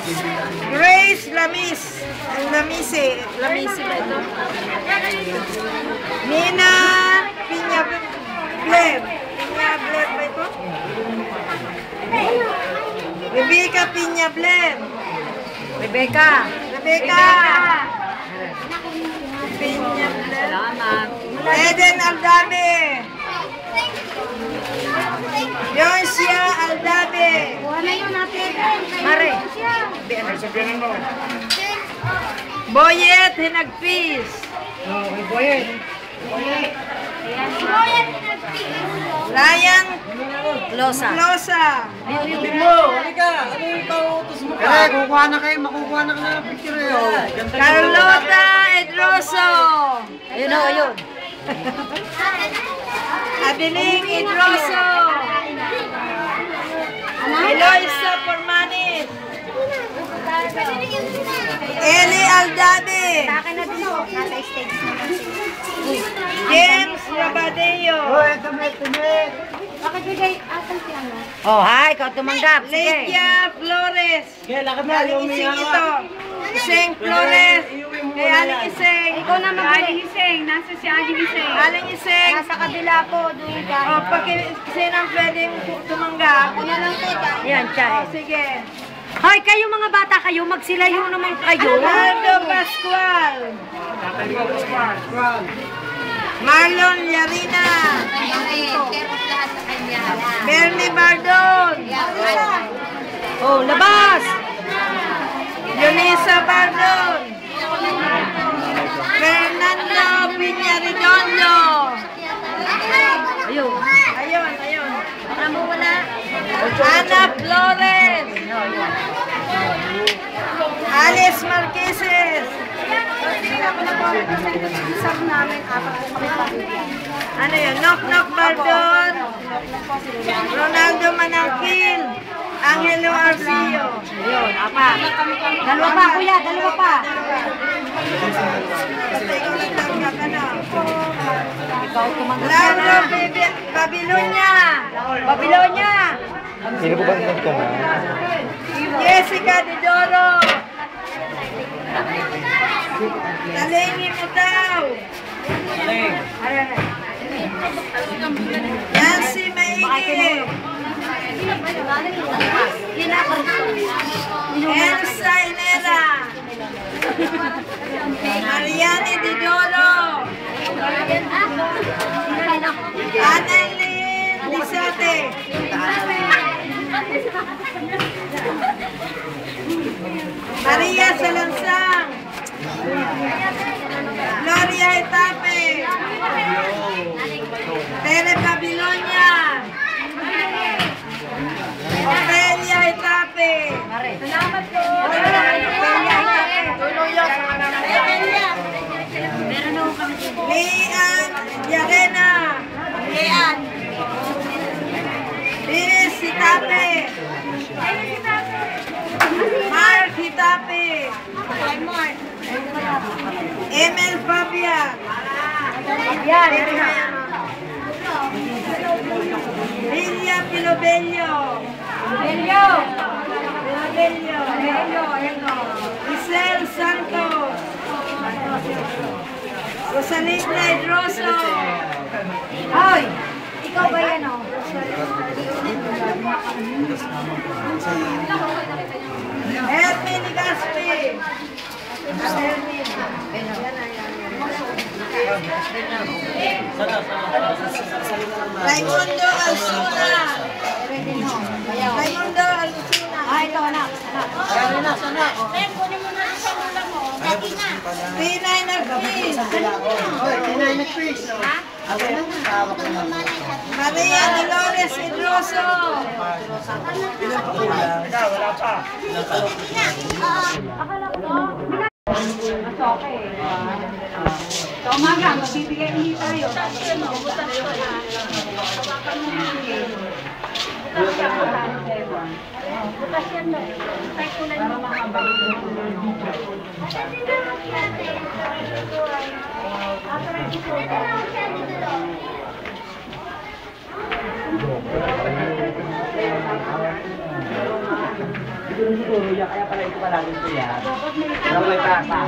Grace Lamis. Lamise. Lamise ba ito? Nina Piñabler. Piñabler ba ito? Rebecca Piñabler. Rebecca. Piñabler. Salamat. Eden Aldabe. Yosia Aldabe. Wala yun natin. Mare. Boyet Hinagpis. Boyet. Ryan Losa. Kukuha na kayo, makukuha na kayo ng picture yun. Carlota Edroso. Ayun o, ayun. Abiling Edroso. Eloisa Formanis. Eli Aldabe. Akin na din ako. Nasa stage naman siya. James Rabadeo. Bakit bigay atan si ano? Oh, hi, ikaw tumanggap. Sige. Letia Flores. Lakad na, Aling Ising ito. Iseng Flores. Kay Aling Iseng. Ikaw naman Aling Iseng. Nasa si Aling Iseng. Aling Iseng. Nasa kabila po. Doon ka. O, pag sino ang pwedeng tumanggap? Ako na lang po. Yan, O, Chay. sige. Hoy, kayo mga bata kayo, magsilayo naman kayo. Aldo Pascual. Marlon Yarina. Lahat sa kanya. Bernie Bardon. Oh, labas! Yunisa Bardon. Fernando Piñaredondo. Ayun. Ayun. Baka mo wala. Ana Flores. Alice Marqueses. Isang namin, apat po kami pamilya. Ano yun? Knock Bardon. Ronaldo Manangkil. Angelo Arcio. Ayun, apa. Dalawa pa, kuya, dalawa pa. Basta ikaw nagtanggap, ano? Ikaw tumanggap. Lauro Babilonia. Sino po ba ka na? Jessica Didoro. Talingi mo daw. Yancy Maigi. Elsa Inera. Mariani Didoro. Annalyn Lisate. Maria Salansang. Gloria Etape. Tere Babilonia. Ofelia Etape. Salamat po. Ofelia Etape. Meron ako kami dito. Lian Yarena. Liz Itape. Mark Itape. Emel Fabia. Yan, Lilia Pilobello. Isel Santos. Rosalinda Edroso. Hoy! Ikaw ba yan o? Hermin Gaspi. Raimundo Alsuna. Raimundo Alsuna. Ito, anak. Pinay Nagpis. Maria Dolores Idroso. Sa umaga, magbibigay hindi tayo. Bukas yan na. Tay kulay mo. Siguro yan, kaya pala ito pala rin siya. Pero may pasa.